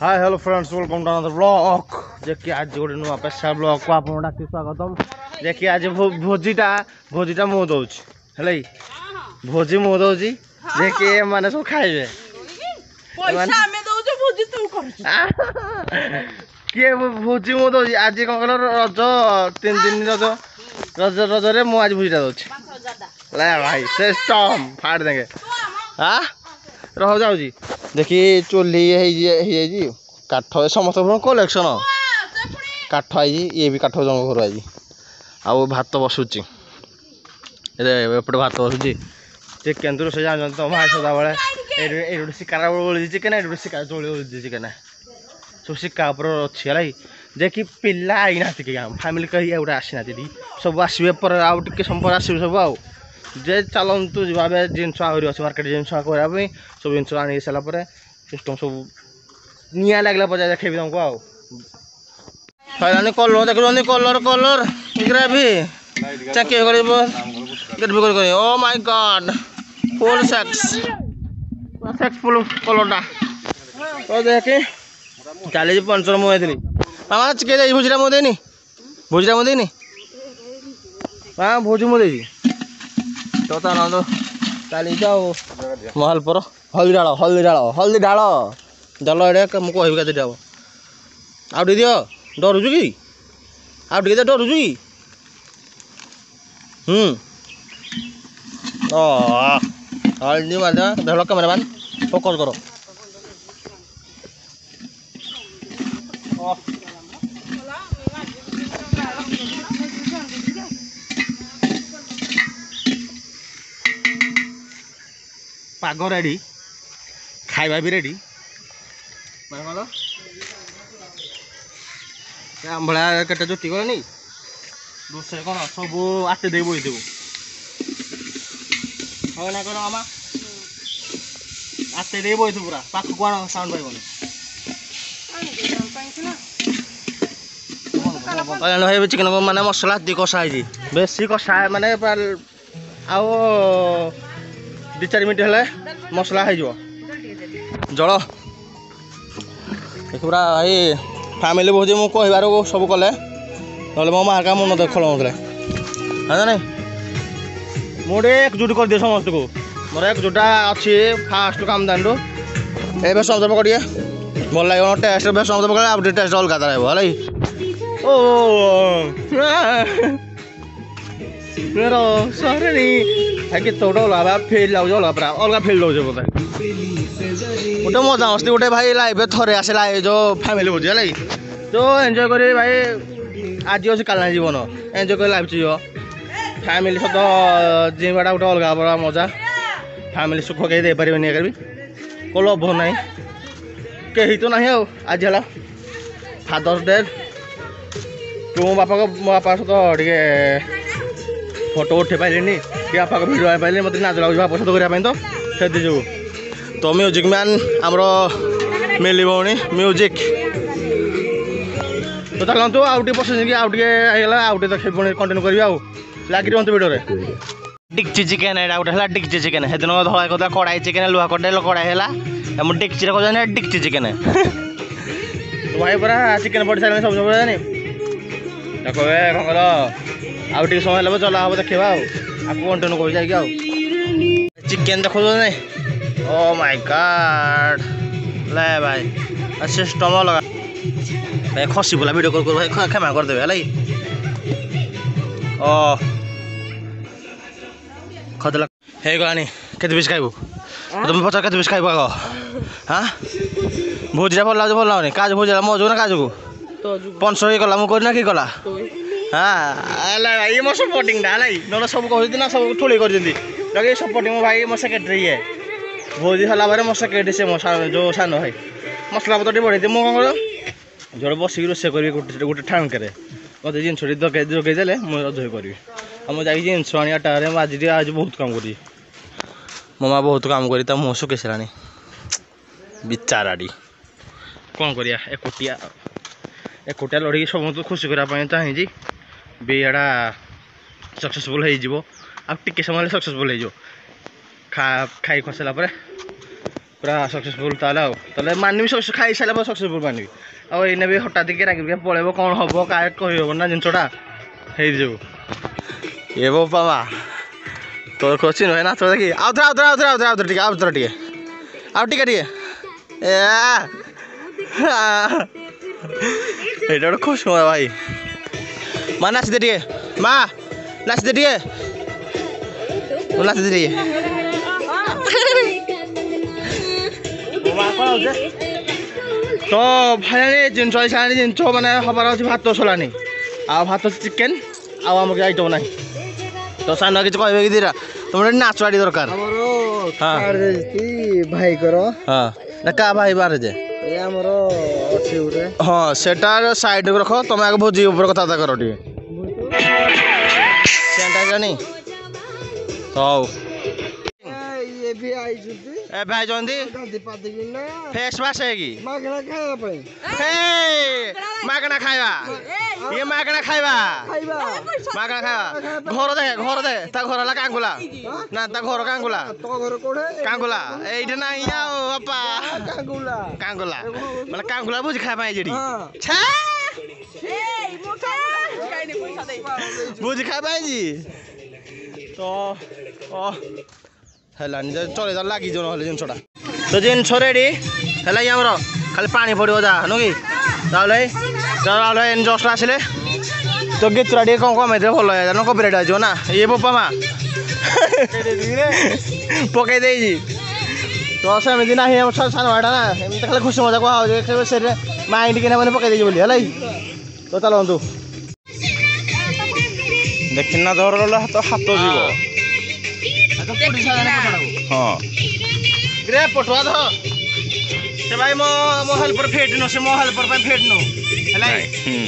Hi hello friends welcome to another blog जे आज गोटे नुआ स्पेशल ब्लॉग को आपन डाकी स्वागतम जे आज भोजीटा मु दउछि हेलै भोजी मु दउछि जे के माने सब खाइबे पैसा हमें दउछ भोजी तू कर के भोजी मु दउछि आज कोन कलर रज 3 दिन रज रे मु आज भोजीटा दउछि ले भाई सिस्टम फाड़ देंगे हां रह जाउजी देखी चोली है काठ समस्त कलेक्शन काठ आई ये भी काठ जन घर आई आउ भात बसुची एपटे भात बसुची चिकेन रोषे जान तो भाई सदा बेले शिकार ओढ़ी चिकेन ये शिकार चोली ओढ़ी चिकेन सब शिका अच्छी है जे कि पिला आई ना फैमिली कहीं गोटे आसी ना सब आसवे पर आउ टे समय आसवे सब आउ जे चलतु जाए जिनस आहरी अच्छे मार्केट जिनस करने सब जिन आनी सारापर सिस्टम सब निया लगला पचा देखेबी तुमको आउ फैलानी कलर देखुनी कलर कलर ग्रेवी चेक कर oh my god full successful कलरटा तो देखे चली पंचर मुझे मामा चिके भोजीटा मुझे हाँ भोजी मुझे तो तो चली जाओ महल पर हल्दी डाल जल एडे मुझे कह के आउ टे दियो डरुचु कि आउ टे डरुचु कि हल्दी मार धर कैमेरा मैन फोकस करो पाग रेडी खाइबा भी रेडी आंभा केटे जुटी गलानी रोषे कौन सब आटे दे बोई देव हाँ ना कौन मामा आटे दे बोई पूरा पाख को साउंड पाइबन भाई चिकेन माने मसला दी कषा है बेसी कषा माने आउ 2-4 मिनट हेले मसला हो जल पूरा भाई फैमिली भोजी मु कहबार सब कले ना मो माँ का मन देख खोलते है ना मुझे एकजुट कर दिए समस्त को मोर एकजुटा अच्छी फास्ट काम दान ए भेसम देव करिए भल लगे टेस्ट भेसम देव कले टेस्ट अलग रहा ओ सरे गीत गोटे अलग फिल अलग पूरा अलग फिल दौर बोधे गोटे मजा मस्ती गोटे भाई लाइफ थे आसे लाइफ जो फैमिली भोजी है जो एंजॉय कर भाई आज अच्छे काल जीवन एंजॉय कर लाइफ जीव फैमिली सहित जीवाटा गोटे अलग बड़ा मजा फैमिली सुख कहीं दे पारे भी को लोभ ना कहीं तो ना आज है फादर्स डे तो मो बापा सहित टे फोटो उठे पारे कि बापा भिडियो आई पारे मत नाच लगे बापा सहित करने तो से जो तो म्यूजिक मैन आमर मिली भौणी म्यूजिक तो चलतु आउटे पसंद आउटे आउटे देखे पुणी कंटिन्यू करी आउ लगी रुहतु भिडियो डिक्ची चिकेन यहाँ गोटे है डिक्ची चिकेन से दिन धड़ा कहता कड़ाई चिकेन लुहा कड़े कड़ाई है मुझे डिक्ची कहते डिक्ची चिकेन तो भाई पूरा चिकेन पड़ सारे सब सब जानी देख कौन कर आउ टे समय लगे चला हम देखा आपको कंटिन्यू कर जाए चिकेन देखो ओ माय गॉड ले भाई सिस्टम लगा भाई खसी बोला वीडियो कॉल कर भाई क्षमा कर देबे हलाई ओ खदला हे गलानी केते बीस खाइबो तुम पचास केते बीस खाइबो आगो हां भोजरा भल लाउनी काज भोजरा मजो ना काजू तो 500 ही कला मु करना की कला हां अला भाई मो सपोर्टिंग डा लाई न सब कहै ना सब ठोली कर दिंदी लगे सपोर्टिंग भाई मो सेक्रेटरी है भोजी सारा बारे मो सेक्रेटरी से मो जो सान भाई मसला पतर बढ़े मुझे कौन कर जोड़े बसिक रोषे करी गोटे ठाण करे मत जिनस जोगे देले मुझे रज करी मुझे जाकि जिनस आनियाटारे आज बहुत काम करी मो माँ बहुत काम करी मुँह सुखी सारानी बिचाराड़ी कौन करिया एकुटिया लड़ी सब खुशी करने चाहिए बेड़ा सक्सेसफुल हो टे समय सक्सेसफुल हो खाई खसला पूरा सक्सेसफुल ताले मानवी खाई सारा सक्सेसफुल मानवी आईने भी हठात के रागी पलैब कौन हम क्या कह ना जिनसा हो ये बोपा मा तोर खोची नुहे नाच देखी आउथर टे गोटे खुश हुआ भाई माँ नाचते टे माँ नाचते टे नाचते टे तो भाई जिन जिन मैंने हबार अच्छे भात सलानी भात चिकेन आम आइटम ना तो सान कि कहे कि दीरा तुम नाचवाड़ी दरकार भाई हाँ क्या भाई बार जे हाँ सेटार साइड रख तुम आगे भोजी कथा कर नहीं तो फेस वाश है कि मागना खाइबा ये मागना खाइबा मागना खाइबा घर दे ता घर ला कांगुला ना ता घर कांगुला कांगुला एइठे ना या बापा कांगुला मतलब कांगुला बुझ खाइ पाए जेडी छा बुझ खाइ पाए जी तो है चले लगी जो ना जिनसा तो जिनस रेडी है आमर खाली पानी पड़ो जा नुकी जस्ट आसिले तो गीतरा टे कम कमे भल है कपिराइट आसो ना ये बोपा मा पकई दे तो सेमती ना सान भाटा ना एमती खाली खुशी मजा कह से माइंड के मैंने पकई देजी बोली है तो चलतु देखना धर हाथ हाथ जीव हाँ ग्रे पटुआ दो से भाई मो हेल्पर फेट नो से मो हेल्पर पे फेट नो हलाई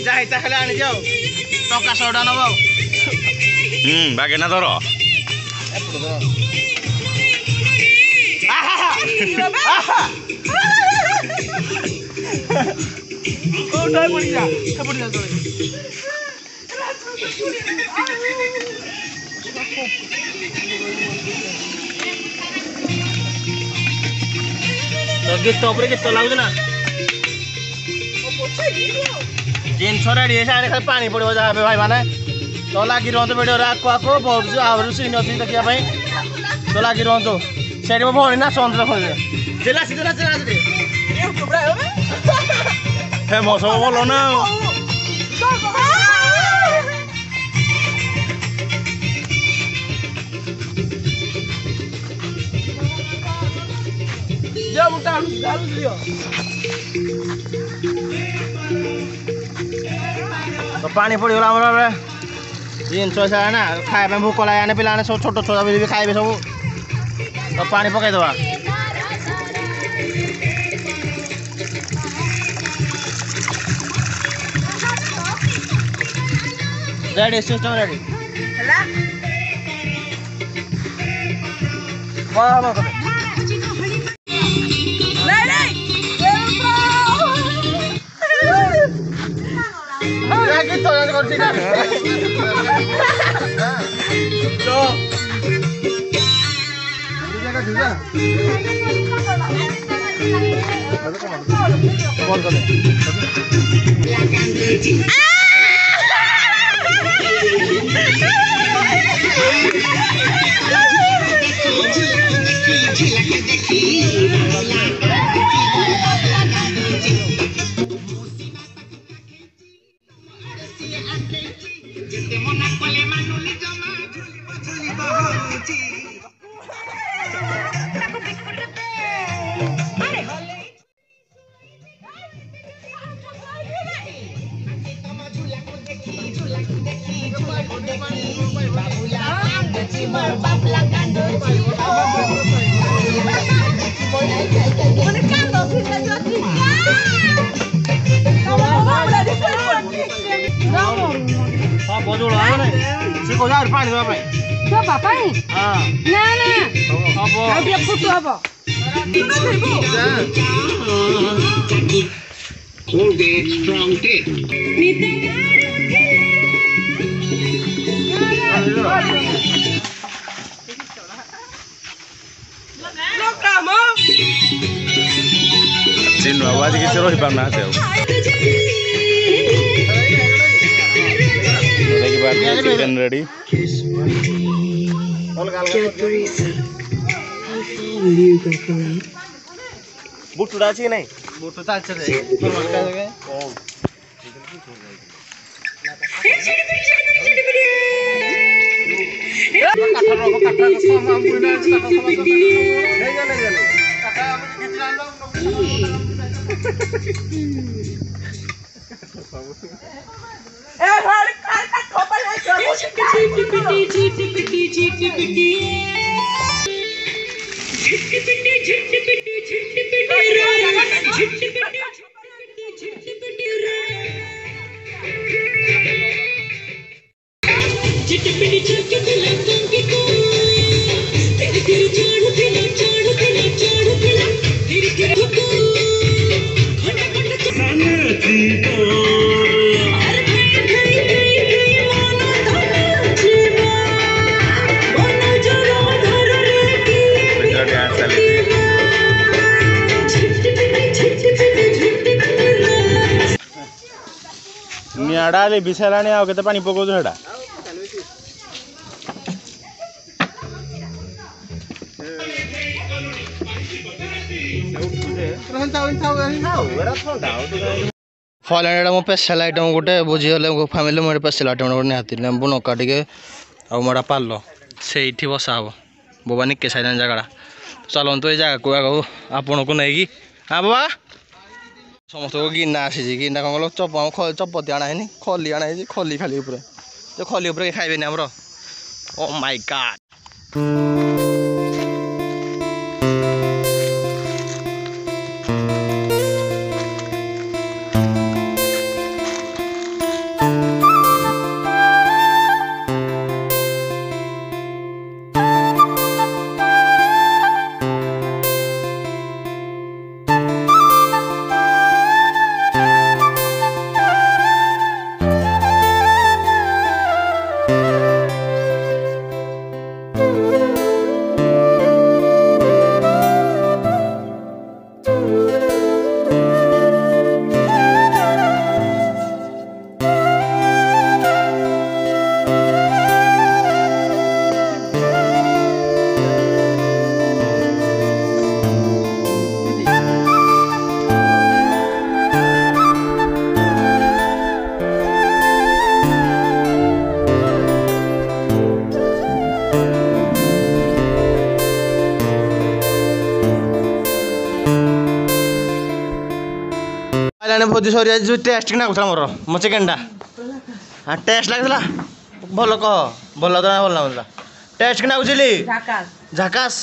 जाहिता खाली आनी जाओ टका 100 टा नबो बागे ना धर एपड़ दो आहा आहा ओ डाय पड़ी जा तो गीत गीत लगुच ना जिनस रेडी खाली पानी पड़ो जहाँ पे भाई मैंने तो लगी रुहतु वीडियो आको बहुत सीन अच्छी देखा तो लगी रुहतु से भौणी ना सौंद फेमस हम भल ना तो पानी पड़गला जिनस ना खाया भोक लगे पिला सब छोट छुआ भी खाइबे सब तो पानी पकईदबा ready system ready Colgate Strong Tape. Look, नुआ आज किसी रही पाना चिकेन रेडी बुटुड़ा अच्छी नहीं बुटू तो अच्छे निआड़ा विशाला आउ के पानी पकाऊ हेटा फल मो स्पेशल आइटम गोटे बुझी फैमिली मोर स्पेशल आइटम गोटे निहाती लेंबू नका टे आड़ा पाल से बसा हे बोबा निके साइड जगह चलतु ये जगह को आपण को नहीं हाँ बाबा समस्त को गिना आसी गिना कौन कल चपती आना खली आना खली खाली जो खली खाइबे आमर ओ माय गॉड भोजी सरी जो टेस्ट ना मोर मो चिकेन हाँ टेस्ट लगता भल कह भल तो भल ना टेस्ट ना बुझिली झाकास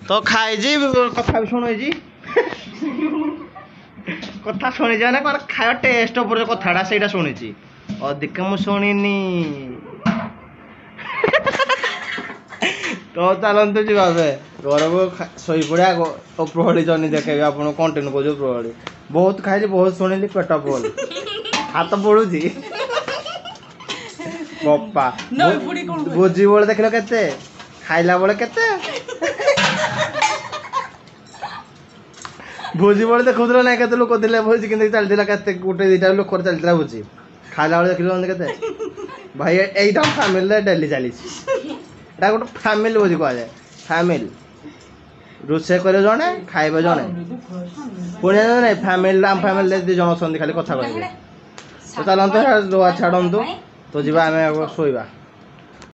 तो खाई कथा भी शुणी कथा शुणी ना कौन खाया टेस्ट उपर कथाटा से शुणी अधिक मु शुणी तो चलतु जी भावे घर को शई पड़ा उपरहली जर्नी देखे आप कंटिन्यू कर उपरहली बहुत खाई बहुत शुणिली पेट फुल हाथ पड़ुची बप्पा भोजी बेले देख के खाइला बेले के भोजी बेले देखुल ना के लोक थे भोजी कि चलता के गोटे दुटा लोक चलता भोजी खाइला बेले देखिल के भाई यहीटा फैमिली डेली चली गोटे फैमिली भोजी कह जाए फैमिली रोसे कर जड़े खाइबे जड़े पुणी ना फैमिली आम फैमिली दी जन खाली कथा कहे तो चलते छाड़ू तो जी आम शोवा